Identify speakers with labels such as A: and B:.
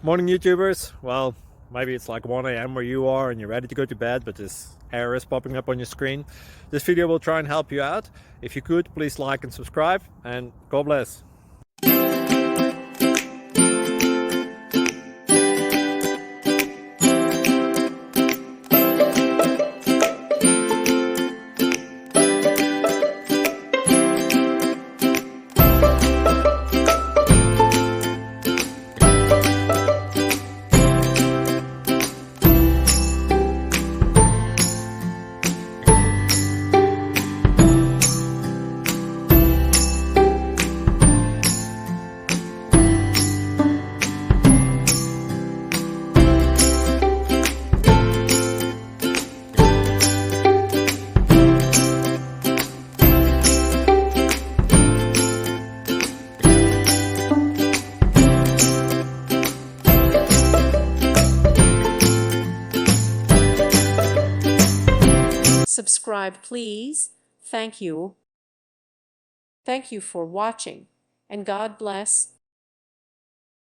A: Morning, YouTubers. Well, maybe it's like 1 a.m. where you are and you're ready to go to bed, but this error is popping up on your screen. This video will try and help you out. If you could, please like and subscribe, and God bless.
B: Subscribe, please. Thank you. Thank you for watching, and God bless.